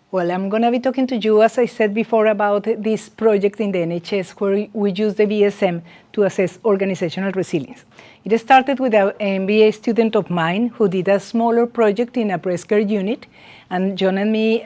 Well, I'm going to be talking to you, as I said before, about this project in the NHS where we use the VSM to assess organizational resilience. It started with an MBA student of mine who did a smaller project in a breast care unit, and John and me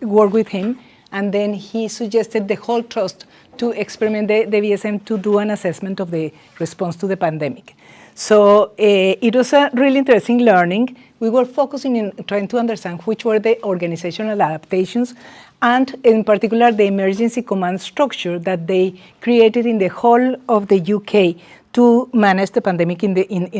worked with him, and then he suggested the whole trust to experiment the VSM to do an assessment of the response to the pandemic. So it was a really interesting learning. We were focusing in trying to understand which were the organizational adaptations and in particular the emergency command structure that they created in the whole of the UK to manage the pandemic in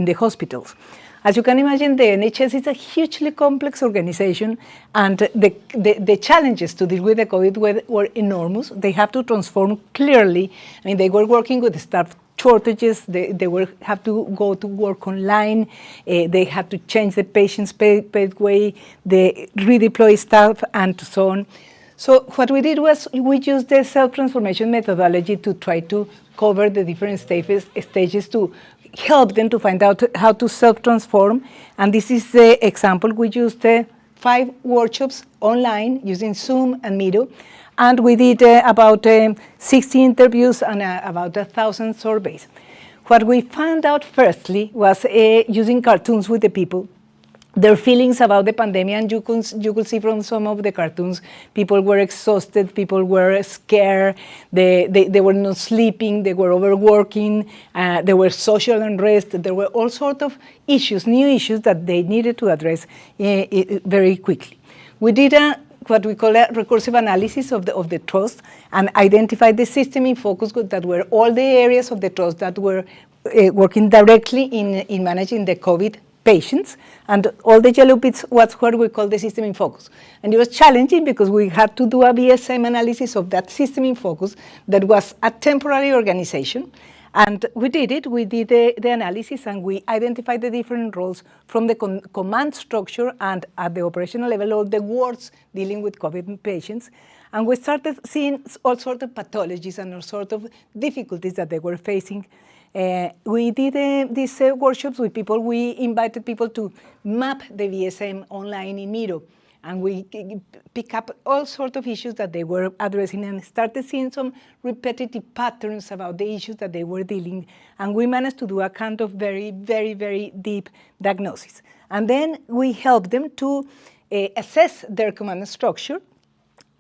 the hospitals. As you can imagine, the NHS is a hugely complex organization, and the challenges to deal with the COVID were enormous. They have to transform clearly. I mean, they were working with staff shortages, they have to go to work online, they had to change the patient's pathway, they redeploy staff, and so on. So what we did was we used the self-transformation methodology to try to cover the different stages to help them to find out how to self-transform. And this is the example. We used 5 workshops online using Zoom and Miro. And we did about 60 interviews and about 1,000 surveys. What we found out firstly was using cartoons with the people, their feelings about the pandemic, and you could see from some of the cartoons, people were exhausted, people were scared, they were not sleeping, they were overworking, there were social unrest, there were all sorts of issues, new issues that they needed to address very quickly. We did what we call a recursive analysis of the trust and identified the system in focus group that were all the areas of the trust that were working directly in managing the COVID patients, and all the yellow bits was what we call the system in focus. And it was challenging because we had to do a VSM analysis of that system in focus that was a temporary organization. And we did it, we did the analysis, and we identified the different roles from the command structure and at the operational level of the wards dealing with COVID patients. And we started seeing all sorts of pathologies and all sorts of difficulties that they were facing. We did these workshops with people. We invited people to map the VSM online in Miro. And we pick up all sorts of issues that they were addressing and started seeing some repetitive patterns about the issues that they were dealing. And we managed to do a kind of very, very, very deep diagnosis. And then we helped them to assess their command structure.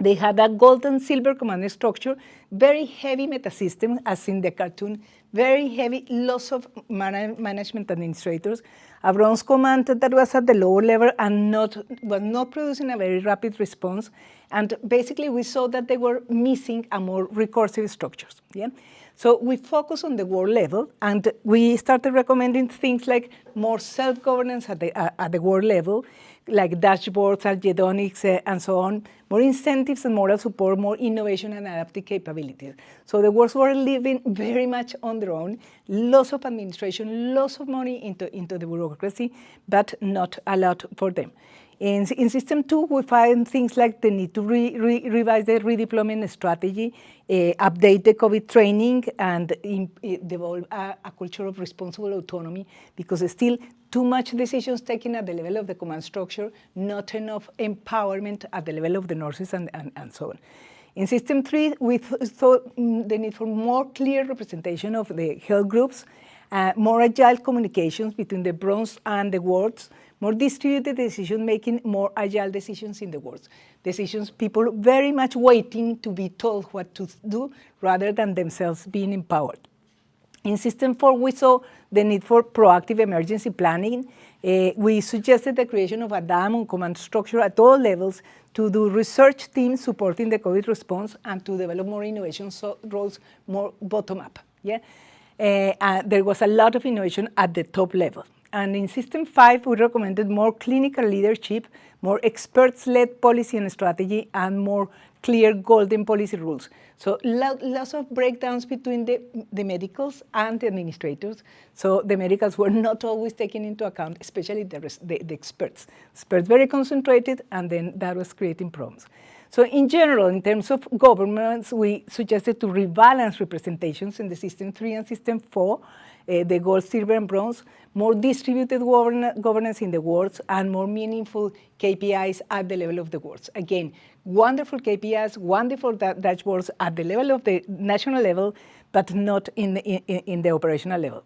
They had a gold and silver command structure, very heavy metasystem, as in the cartoon, very heavy loss of management administrators, a bronze command that was at the lower level and was not producing a very rapid response. And basically, we saw that they were missing a more recursive structures. Yeah? So we focused on the world level, and we started recommending things like more self-governance at the world level, like dashboards, algedonics, and so on, more incentives and moral support, more innovation and adaptive capabilities. So the works were living very much on their own, lots of administration, lots of money into the bureaucracy, but not a lot for them. In System 2, we find things like the need to revise the redeployment strategy, update the COVID training, and develop a culture of responsible autonomy, because there's still too much decisions taken at the level of the command structure, not enough empowerment at the level of the nurses and so on. In System 3, we thought the need for more clear representation of the health groups, more agile communications between the bronze and the wards, more distributed decision-making, more agile decisions in the wards. Decisions, people very much waiting to be told what to do rather than themselves being empowered. In System 4, we saw the need for proactive emergency planning. We suggested the creation of a DAM on command structure at all levels to do research teams supporting the COVID response and to develop more innovation roles, more bottom-up. Yeah? There was a lot of innovation at the top level. And in System 5, we recommended more clinical leadership, more experts-led policy and strategy, and more clear golden policy rules. So lots of breakdowns between the medicals and the administrators. So the medicals were not always taken into account, especially the experts. Experts very concentrated, and then that was creating problems. So in general, in terms of governments, we suggested to rebalance representations in the System 3 and System 4, the gold, silver, and bronze, more distributed governance in the wards, and more meaningful KPIs at the level of the wards. Again, wonderful KPIs, wonderful dashboards at the level of the national level, but not in the operational level.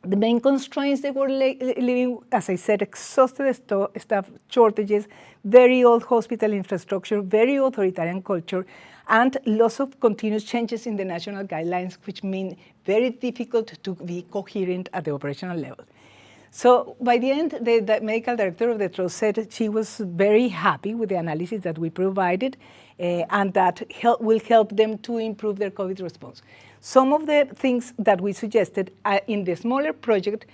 The main constraints they were living, as I said, exhausted staff shortages, very old hospital infrastructure, very authoritarian culture, and lots of continuous changes in the national guidelines, which mean very difficult to be coherent at the operational level. So by the end, the medical director of the trust said she was very happy with the analysis that we provided, and that will help them to improve their COVID response. Some of the things that we suggested in the smaller project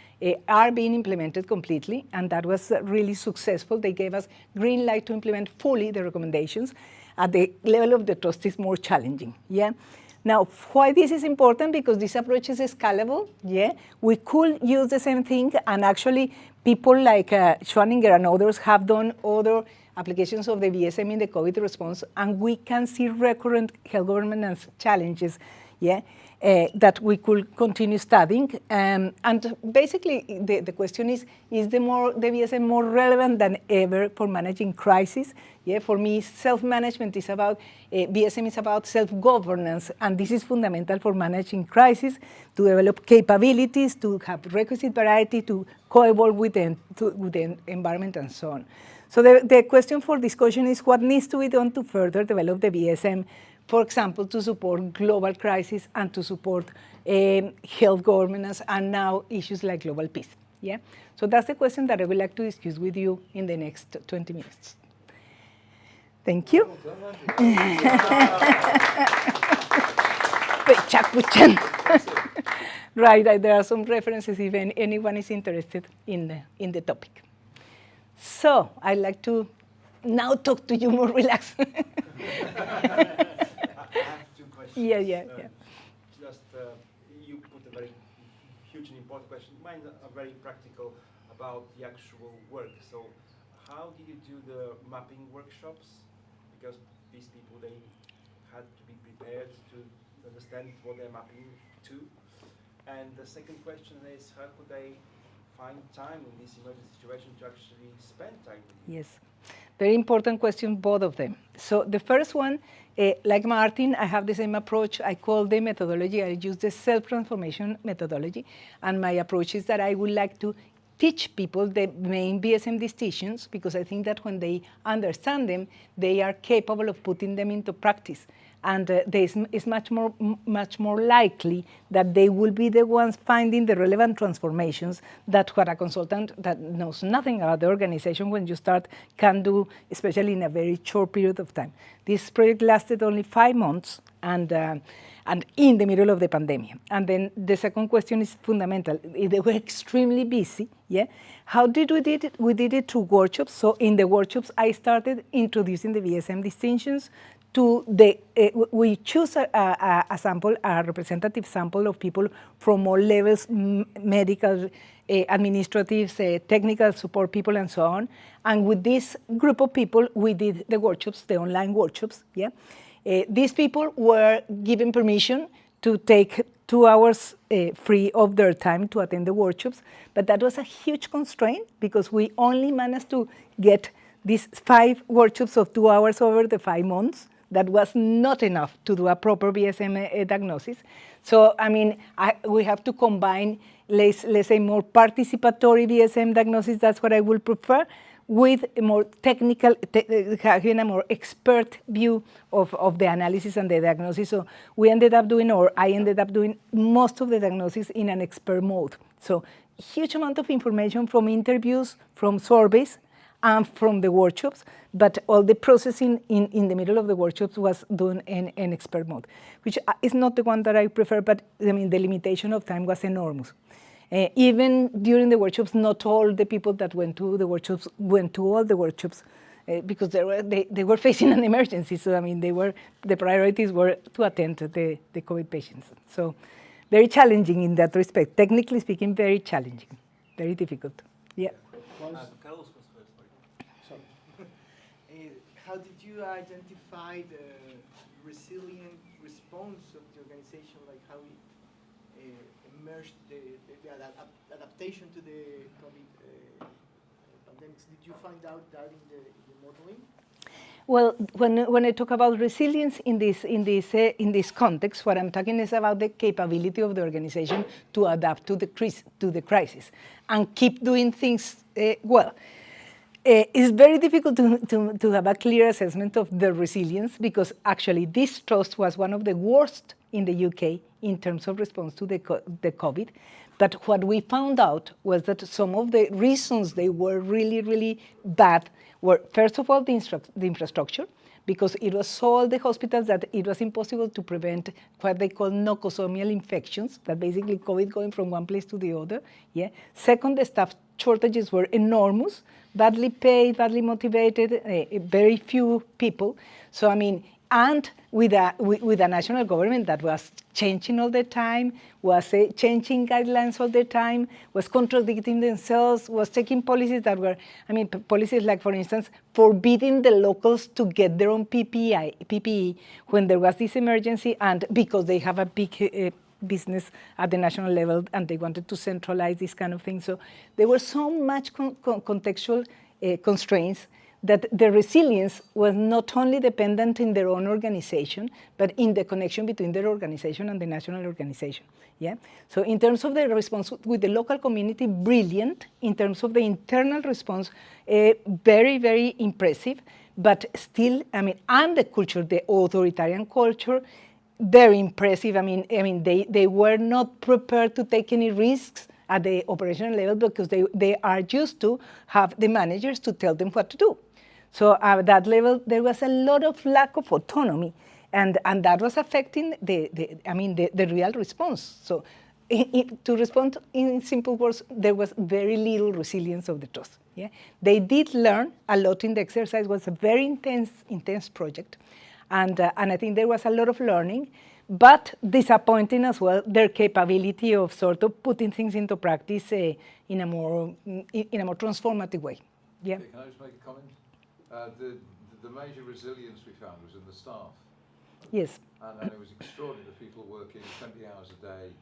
are being implemented completely, and that was really successful. They gave us green light to implement fully the recommendations. At the level of the trust, is more challenging. Yeah. Now, why this is important? Because this approach is scalable. Yeah, we could use the same thing, and actually, people like Schwaninger and others have done other applications of the VSM in the COVID response, and we can see recurrent health governance challenges. Yeah, that we could continue studying. And basically, the question is the VSM more relevant than ever for managing crisis? Yeah, for me, self-management is about, VSM is about self-governance, and this is fundamental for managing crisis, to develop capabilities, to have requisite variety, to co-evolve with the environment, and so on. So the question for discussion is what needs to be done to further develop the VSM, for example, to support global crisis and to support health governance, and now issues like global peace. Yeah? So that's the question that I would like to discuss with you in the next 20 minutes. Thank you. Right, there are some references if anyone is interested in the topic. So I'd like to now talk to you more relaxed. I have two questions. Yeah. You put a very huge and important question. Mine are very practical about the actual work. So how did you do the mapping workshops? Because these people, they had to be prepared to understand what they're mapping to. And the second question is, how could they find time in this emergency situation to actually spend time with you? Yes, very important question, both of them. So the first one, like Martin, I have the same approach. I call the methodology, I use the self-transformation methodology, and my approach is that I would like to teach people the main VSM decisions, because I think that when they understand them, they are capable of putting them into practice. And it's much more likely that they will be the ones finding the relevant transformations that what a consultant that knows nothing about the organization when you start can do, especially in a very short period of time. This project lasted only 5 months, and in the middle of the pandemic. And then the second question is fundamental. They were extremely busy. Yeah. How did we did it? We did it through workshops. So in the workshops, I started introducing the VSM distinctions. We choose a sample, a representative sample of people from all levels, medical, administrative, technical support people, and so on. And with this group of people, we did the workshops, the online workshops. Yeah, these people were given permission to take 2 hours free of their time to attend the workshops, but that was a huge constraint because we only managed to get these 5 workshops of 2 hours over the 5 months. That was not enough to do a proper VSM diagnosis. So, I mean, we have to combine, let's say, more participatory VSM diagnosis, that's what I would prefer, with a more technical, having a more expert view of the analysis and the diagnosis. So we ended up doing, or I ended up doing, most of the diagnosis in an expert mode. So huge amount of information from interviews, from surveys, and from the workshops, but all the processing in the middle of the workshops was done in expert mode, which is not the one that I prefer, but I mean, the limitation of time was enormous. Even during the workshops, not all the people that went to the workshops went to all the workshops because they were facing an emergency. So, I mean, the priorities were to attend to the COVID patients. So very challenging in that respect. Technically speaking, very challenging, very difficult. Yeah. How did you identify the resilient response of the organization? Like emerged the adaptation to the COVID pandemics? Did you find out that in the modeling? Well, when I talk about resilience in this context, what I'm talking is about the capability of the organization to adapt to the crisis and keep doing things well. It's very difficult to have a clear assessment of the resilience because actually this trust was one of the worst in the UK in terms of response to the COVID. But what we found out was that some of the reasons they were really, really bad were, first of all, the infrastructure, because it was so old, the hospitals, that it was impossible to prevent what they call nosocomial infections, that basically COVID going from one place to the other. Yeah. Second, the staff shortages were enormous, badly paid, badly motivated, very few people. So, I mean, and with a national government that was changing all the time, was changing guidelines all the time, was contradicting themselves, was taking policies that were, I mean, policies like, for instance, forbidding the locals to get their own PPE when there was this emergency, and because they have a big business at the national level and they wanted to centralize this kind of thing. So there were so much contextual constraints that the resilience was not only dependent in their own organization, but in the connection between their organization and the national organization. Yeah. So in terms of the response with the local community, brilliant. In terms of the internal response, very, very impressive. But still, I mean, and the culture, the authoritarian culture, very impressive. I mean, they were not prepared to take any risks at the operational level because they are used to have the managers to tell them what to do. So at that level, there was a lot of lack of autonomy, and that was affecting the real response. So to respond in simple words, there was very little resilience of the trust. Yeah? They did learn a lot in the exercise. It was a very intense project, and I think there was a lot of learning, but disappointing as well, their capability of sort of putting things into practice in a more transformative way. Yeah. Okay, can I just make a comment? The major resilience we found was in the staff. Yes. And it was extraordinary, the people working 20 hours a day.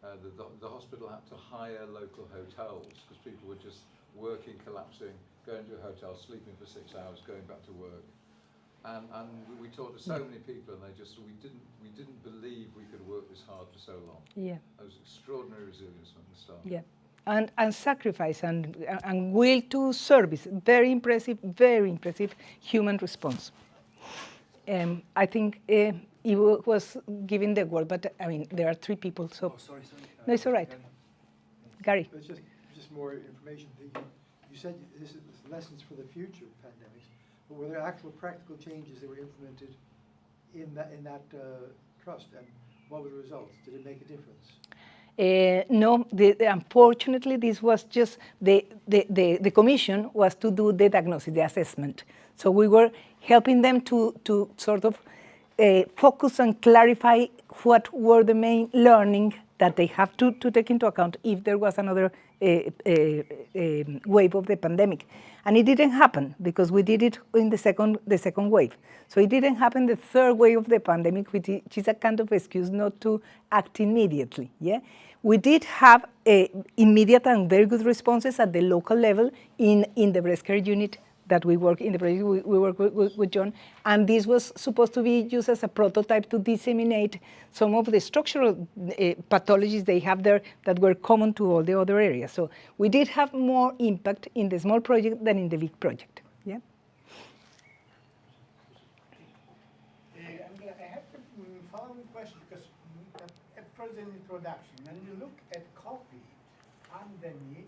The hospital had to hire local hotels because people were just working, collapsing, going to a hotel, sleeping for 6 hours, going back to work. And we talked to so many people, and they just, we didn't believe we could work this hard for so long. Yeah. It was extraordinary resilience from the staff. Yeah. And sacrifice and will to service. Very impressive human response. I think Ivo was giving the word, but I mean, there are three people, so. Oh, sorry. No, it's all right. Gary. It's just more information. You said this is lessons for the future pandemics, but were there actual practical changes that were implemented in that trust, and what were the results? Did it make a difference? No, unfortunately, this was just the commission was to do the diagnosis, the assessment. So we were helping them to sort of focus and clarify what were the main learning that they have to take into account if there was another wave of the pandemic. And it didn't happen because we did it in the second wave. So it didn't happen the third wave of the pandemic, which is a kind of excuse not to act immediately. Yeah, we did have immediate and very good responses at the local level in the breast care unit that we work in the project we work with John, and this was supposed to be used as a prototype to disseminate some of the structural pathologies they have there that were common to all the other areas. So we did have more impact in the small project than in the big project. Yeah. I have the following question because at first in introduction, when you look at COVID pandemic,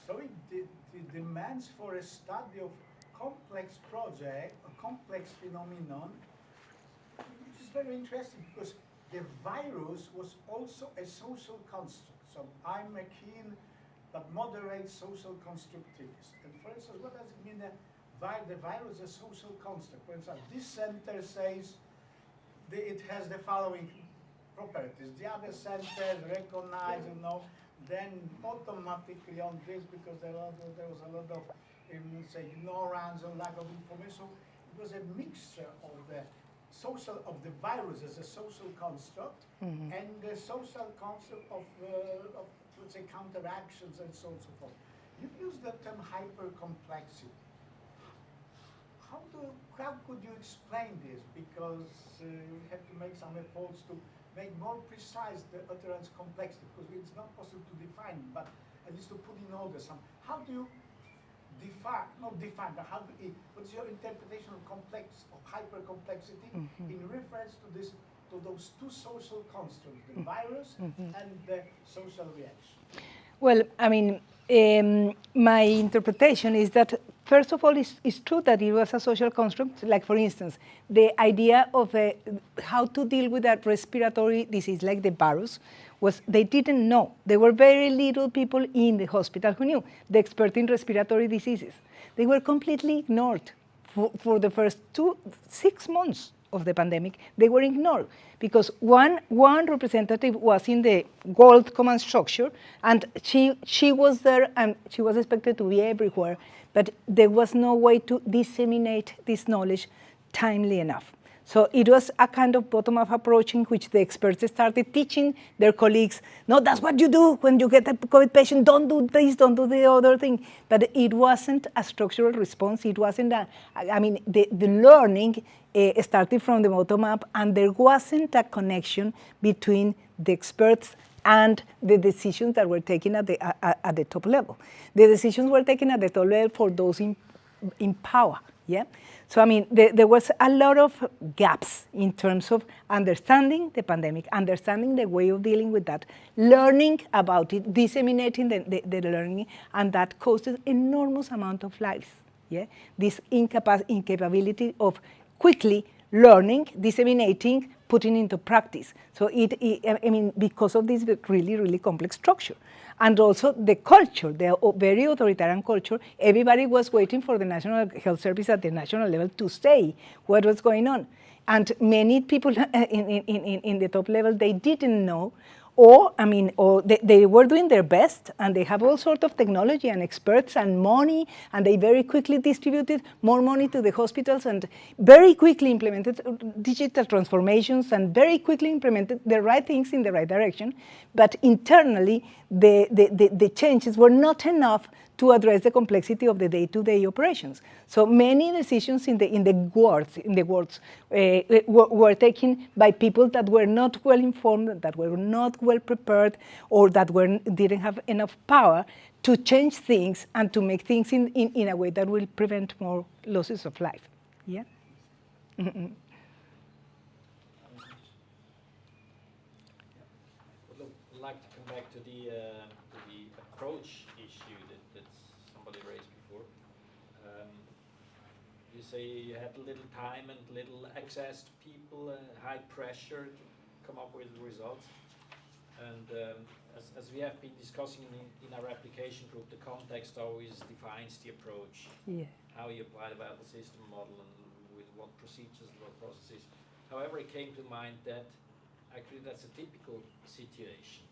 so it demands for a study of complex project, a complex phenomenon, which is very interesting because the virus was also a social construct. So I'm a keen but moderate social constructivist. And for instance, what does it mean that the virus is a social construct? For instance, this center says it has the following properties. The other center recognize, then automatically on this, because there was a lot of say ignorance and lack of information, it was a mixture of the social of the virus as a social construct and the social concept of let's say counteractions and so on and so forth. You've used the term hypercomplexity. How could you explain this? Because you have to make some efforts to make more precise the utterance complexity, because it's not possible to define, but at least to put in order some. How do you define, not define, but how do you, what's your interpretation of hypercomplexity in reference to this, to those two social constructs, the virus and the social reaction? Well, I mean, my interpretation is that, first of all, it's true that it was a social construct. Like, for instance, the idea of how to deal with a respiratory disease like the virus was they didn't know. There were very little people in the hospital who knew, the expert in respiratory diseases. They were completely ignored for the first 6 months of the pandemic. They were ignored because one representative was in the World Command structure, and she was there, and she was expected to be everywhere, but there was no way to disseminate this knowledge timely enough. So it was a kind of bottom-up approach in which the experts started teaching their colleagues, no, that's what you do when you get a COVID patient, don't do this, don't do the other thing. But it wasn't a structural response. It wasn't the learning started from the bottom-up, and there wasn't a connection between the experts and the decisions that were taken at the top level. The decisions were taken at the top level for those in power, yeah? So, I mean, there was a lot of gaps in terms of understanding the pandemic, understanding the way of dealing with that, learning about it, disseminating the learning, and that causes enormous amount of lives, yeah? This incapability of quickly learning, disseminating, putting into practice. So I mean, because of this really, really complex structure. And also the culture, the very authoritarian culture, everybody was waiting for the National Health Service at the national level to say what was going on. And many people in the top level, they didn't know, or they were doing their best, and they have all sorts of technology and experts and money, and they very quickly distributed more money to the hospitals and very quickly implemented digital transformations and very quickly implemented the right things in the right direction. But internally, the changes were not enough to address the complexity of the day-to-day operations. So many decisions in the wards were taken by people that were not well informed, that were not well prepared, or that didn't have enough power to change things and to make things in a way that will prevent more losses of life. Yeah. Mm-hmm. I'd like to come back to the approach issue that somebody raised before. You say you had little time and little access to people, high pressure to come up with results. And as we have been discussing in our application group, the context always defines the approach. Yeah. How you apply the viable system model and with what procedures, what processes. However, it came to mind that actually that's a typical situation.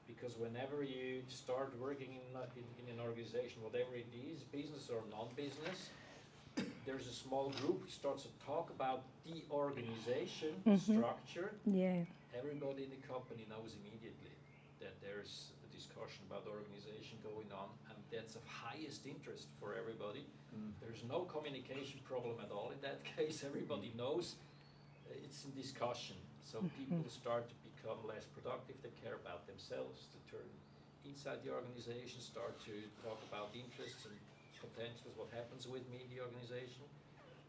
Because whenever you start working in an organization, whatever it is, business or non-business, there's a small group who starts to talk about the organization structure. Yeah. Everybody in the company knows immediately that there's a discussion about the organization going on, and that's of highest interest for everybody. There's no communication problem at all in that case. Everybody knows it's in discussion. So people start to become less productive. They care about themselves, to turn inside the organization, start to talk about interests and potentials, what happens with me in the organization,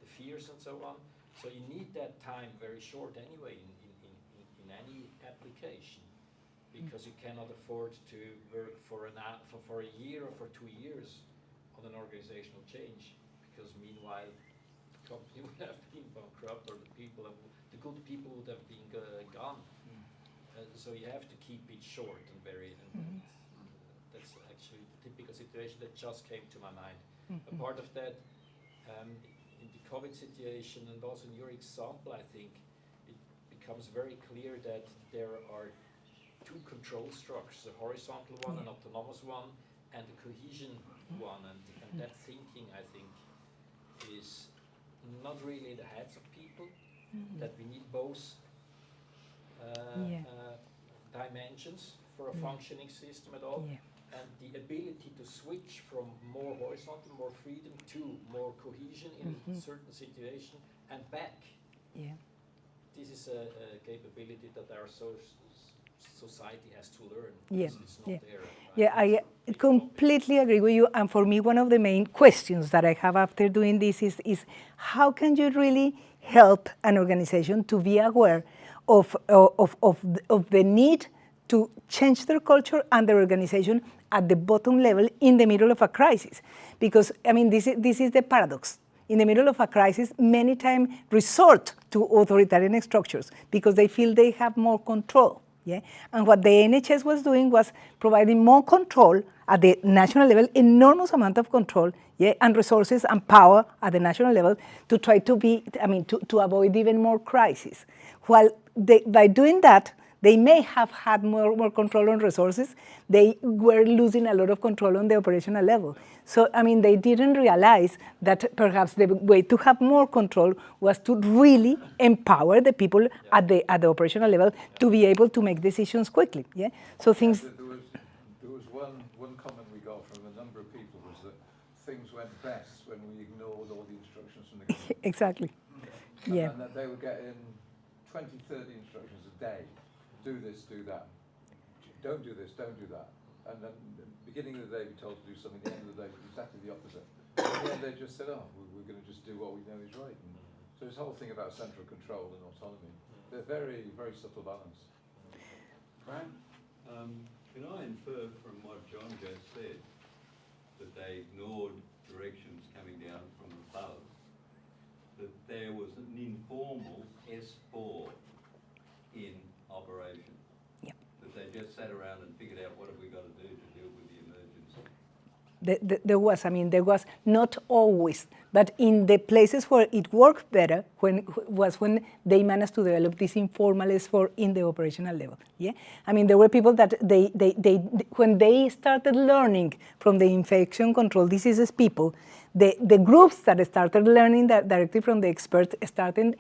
the fears and so on. So you need that time very short anyway in any application, because you cannot afford to work for a year or for 2 years on an organizational change, because meanwhile the company would have been bankrupt, or the good people would have been gone. So you have to keep it short and very, that's actually the typical situation that just came to my mind. A part of that, in the COVID situation and also in your example, I think it becomes very clear that there are two control structures, a horizontal one, an autonomous one, and a cohesion one. And that thinking, I think, is not really in the heads of people. that we need both Yeah. dimensions for a functioning system at all, Yeah. and the ability to switch from more horizontal, more freedom to more cohesion in a certain situation and back. Yeah. This is a capability that our society has to learn. Yeah, because it's not yeah. there. Yeah, It's I a big completely agree with you. And for me, one of the main questions that I have after doing this is how can you really help an organization to be aware of the need to change their culture and their organization at the bottom level in the middle of a crisis? Because, I mean, this is the paradox. In the middle of a crisis, many times resort to authoritarian structures because they feel they have more control. Yeah? And what the NHS was doing was providing more control at the national level, enormous amount of control, yeah, and resources and power at the national level to try to be, I mean, to avoid even more crises. While by doing that, they may have had more control on resources. They were losing a lot of control on the operational level. So, I mean, they didn't realize that perhaps the way to have more control was to really empower the people at the operational level to be able to make decisions quickly. Yeah. So things. There was one comment we got from a number of people was that things went best when we ignored all the instructions from the government. Exactly. Yeah. And that they were getting 20, 30 instructions a day. Do this, do that. Don't do this, don't do that. And then at the beginning of the day we're told to do something, at the end of the day exactly the opposite. And then they just said, oh, we're going to just do what we know is right. And so this whole thing about central control and autonomy, they're very, very subtle balance. Brian? Can I infer from what John just said that they ignored directions coming down from above, that there was an informal S4 in operation? Yep. That they just sat around and figured out what have we got to do to deal with the emergency? There was not always, but in the places where it worked better when they managed to develop this informal S4 in the operational level. Yeah, I mean there were people that when they started learning from the infection control diseases people, the groups that started learning that directly from the experts started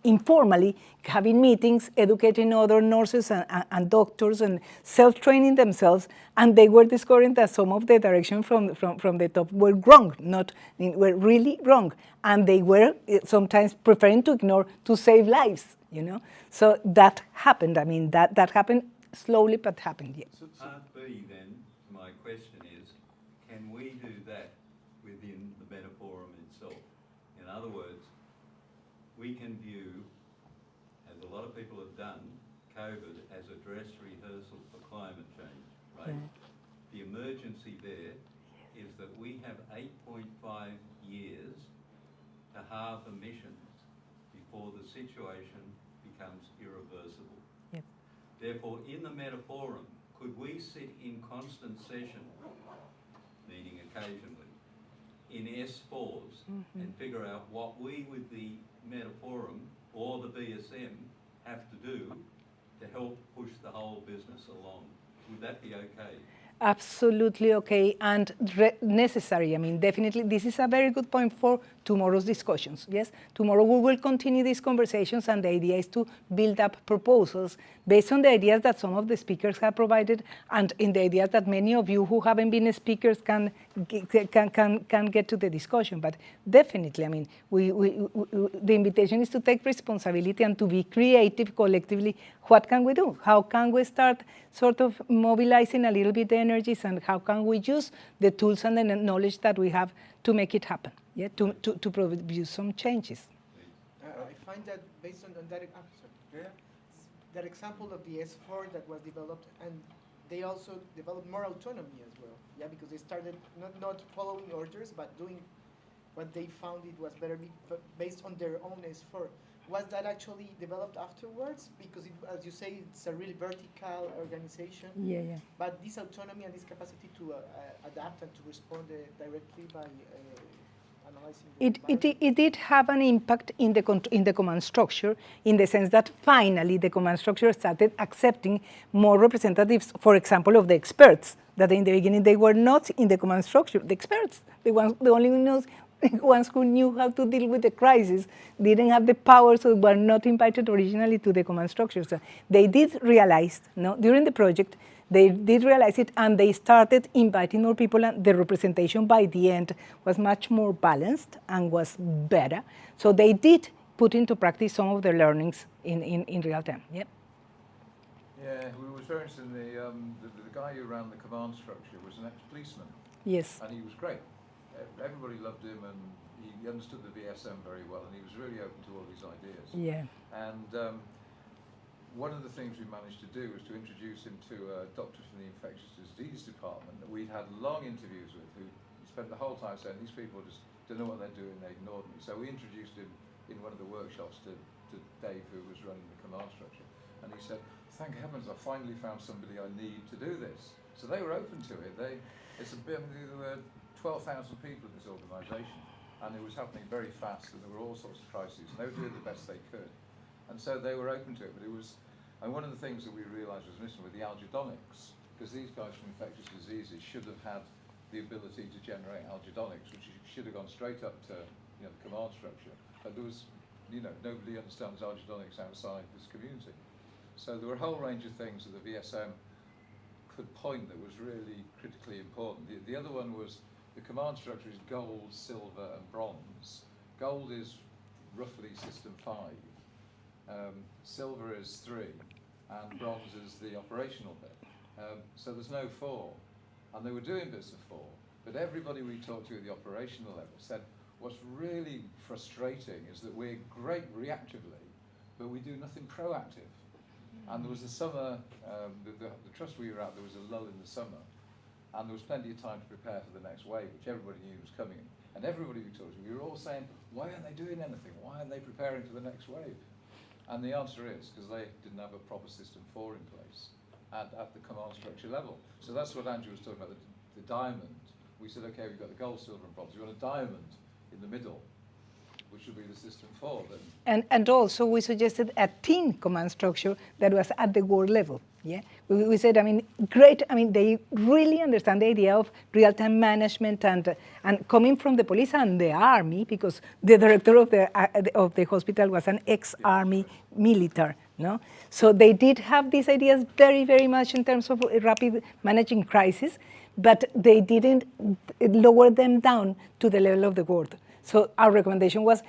informally having meetings, educating other nurses and doctors and self-training themselves, and they were discovering that some of the direction from the top were wrong, were really wrong, and they were sometimes preferring to ignore to save lives, you know. So that happened. I mean, that happened slowly, but happened. Yeah. Part B then, my question is, can we do that within the Metaphorum itself? In other words, we can view, as a lot of people have done, COVID as a dress rehearsal for climate change, right? Yeah. The emergency there is that we have 8.5 years to halve emissions before the situation becomes irreversible. Yep. Therefore, in the Metaphorum, could we sit in constant session, meaning occasionally, in S4s and figure out what we with the Metaphorum or the BSM have to do to help push the whole business along? Would that be okay? Absolutely okay and necessary. I mean, definitely, this is a very good point for tomorrow's discussions. Yes, tomorrow we will continue these conversations, and the idea is to build up proposals based on the ideas that some of the speakers have provided, and in the ideas that many of you who haven't been speakers can get to the discussion. But definitely, I mean, the invitation is to take responsibility and to be creative collectively. What can we do? How can we start sort of mobilizing a little bit the energies, and how can we use the tools and the knowledge that we have to make it happen? Yeah, to produce some changes. I find that based on that example of the S4 that was developed, and they also developed more autonomy as well. Yeah, because they started not following orders, but doing what they found it was better based on their own S4. Was that actually developed afterwards? Because, as you say, it's a really vertical organization. Yeah, yeah. But this autonomy and this capacity to adapt and to respond directly by analyzing it did have an impact in the command structure, in the sense that finally the command structure started accepting more representatives, for example, of the experts, that in the beginning they were not in the command structure. The experts, the only ones ones who knew how to deal with the crisis didn't have the power, so were not invited originally to the command structure. So they did realize, no, during the project, they did realize it, and they started inviting more people, and the representation by the end was much more balanced and was better. So they did put into practice some of their learnings in real time. Yeah. Yeah, we was very interested in the guy who ran the command structure was an ex-policeman. Yes. And he was great. Everybody loved him, and he understood the VSM very well, and he was really open to all these ideas. Yeah. And one of the things we managed to do was to introduce him to a doctor from the infectious disease department that we'd had long interviews with, who spent the whole time saying, these people just don't know what they're doing, they ignored me. So we introduced him in one of the workshops to Dave, who was running the command structure. And he said, thank heavens, I finally found somebody I need to do this. So they were open to it. There were 12,000 people in this organisation, and it was happening very fast, and there were all sorts of crises, and they were doing the best they could. And so they were open to it, but it was, and one of the things that we realised was missing were the algidonics, because these guys from infectious diseases should have had the ability to generate algidonics, which should have gone straight up to the command structure. But there was, nobody understands algidonics outside this community. So there were a whole range of things that the VSM could point that was really critically important. The other one was the command structure is gold, silver, and bronze. Gold is roughly system 5. Silver is 3, and bronze is the operational bit. So there's no 4. And they were doing bits of 4, but everybody we talked to at the operational level said, what's really frustrating is that we're great reactively, but we do nothing proactive. And there was a summer, the trust we were at, there was a lull in the summer, and there was plenty of time to prepare for the next wave, which everybody knew was coming. And everybody we talked to, we were all saying, why aren't they doing anything? Why aren't they preparing for the next wave? And the answer is, because they didn't have a proper system 4 in place at the command structure level. So that's what Andrew was talking about, the diamond. We said, okay, we've got the gold, silver, and bronze. We want a diamond in the middle, which would be the system 4 then. And also we suggested a team command structure that was at the world level. Yeah, we said, great. They really understand the idea of real-time management and coming from the police and the army, because the director of the hospital was an ex-army military. No, so they did have these ideas very, very much in terms of rapid managing crisis, but they didn't lower them down to the level of the world. So our recommendation was,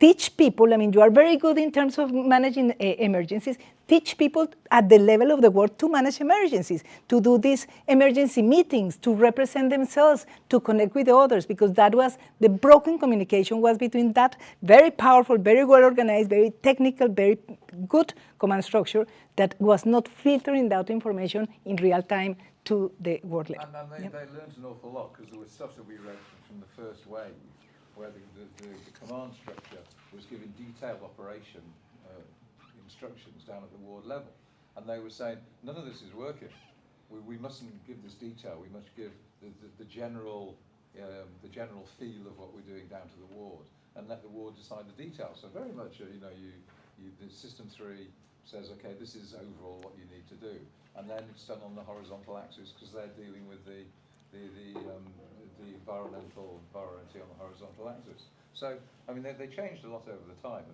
teach people, you are very good in terms of managing emergencies, teach people at the level of the world to manage emergencies, to do these emergency meetings, to represent themselves, to connect with the others, because that was, the broken communication was between that very powerful, very well organized, very technical, very good command structure that was not filtering that information in real time to the world level. And they learned an awful lot, because there was stuff that we read from the first wave, where the command structure was giving detailed operation instructions down at the ward level. And they were saying, none of this is working. We mustn't give this detail, we must give the general feel of what we're doing down to the ward, and let the ward decide the details. So very much, the system 3 says, okay, this is overall what you need to do. And then it's done on the horizontal axis, because they're dealing with the environmentality on the horizontal axis. So, they changed a lot over the time.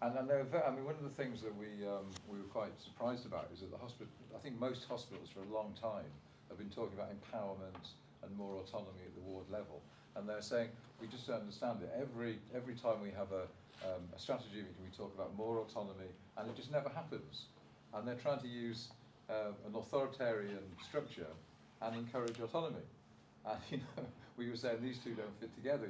And they were one of the things that we were quite surprised about is that the hospital, I think most hospitals for a long time have been talking about empowerment and more autonomy at the ward level. And they're saying, we just don't understand it. Every time we have a strategy meeting, we talk about more autonomy, and it just never happens. And they're trying to use an authoritarian structure and encourage autonomy. And we were saying these two don't fit together.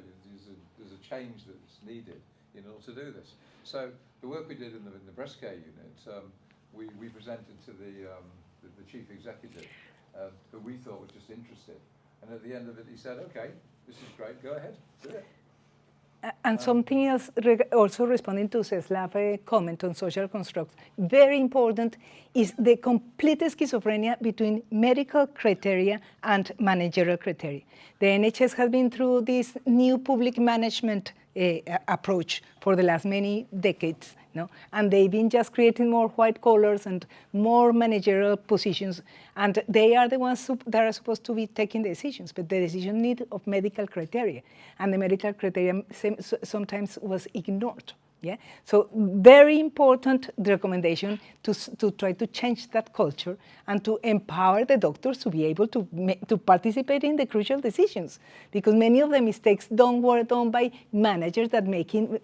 There's a change that's needed in order to do this. So the work we did in the breast care unit, we presented to the chief executive, who we thought was just interested. And at the end of it, he said, okay, this is great, go ahead, do it. And something else, also responding to Czeslav's comment on social constructs, very important is the complete schizophrenia between medical criteria and managerial criteria. The NHS has been through this new public management approach for the last many decades, no? And they've been just creating more white collars and more managerial positions, and they are the ones that are supposed to be taking the decisions, but the decision need of medical criteria, and the medical criteria sometimes was ignored. Yeah? So very important recommendation to try to change that culture and to empower the doctors to be able to participate in the crucial decisions, because many of the mistakes were done by managers that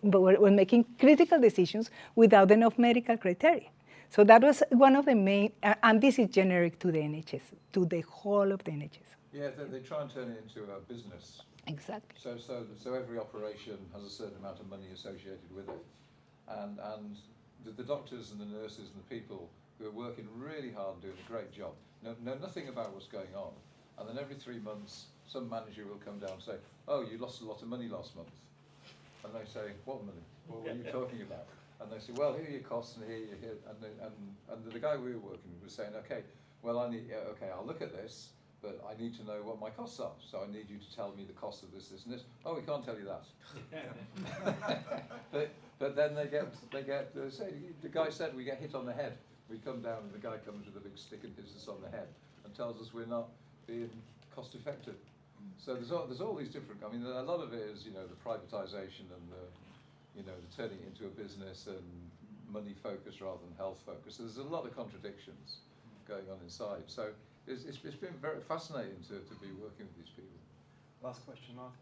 were making critical decisions without enough medical criteria. So that was one of the main, and this is generic to the NHS, to the whole of the NHS. Yeah, they try and turn it into a business. Exactly. So every operation has a certain amount of money associated with it, and the doctors and the nurses and the people who are working really hard and doing a great job know nothing about what's going on, and then every 3 months some manager will come down and say, "Oh, you lost a lot of money last month," and they say, "What money? What were you talking about?" And they say, "Well, here are your costs, and here," and the guy we were working with was saying, "Okay, well, I'll look at this, but I need to know what my costs are. So I need you to tell me the cost of this, this, and this." "Oh, we can't tell you that." but then they say, the guy said, we get hit on the head. We come down and the guy comes with a big stick and hits us on the head and tells us we're not being cost effective. So there's all these different, I mean, a lot of it is, the privatization and the turning it into a business and money focus rather than health focus. So there's a lot of contradictions going on inside. So it's been very fascinating to be working with these people. Last question, Martin.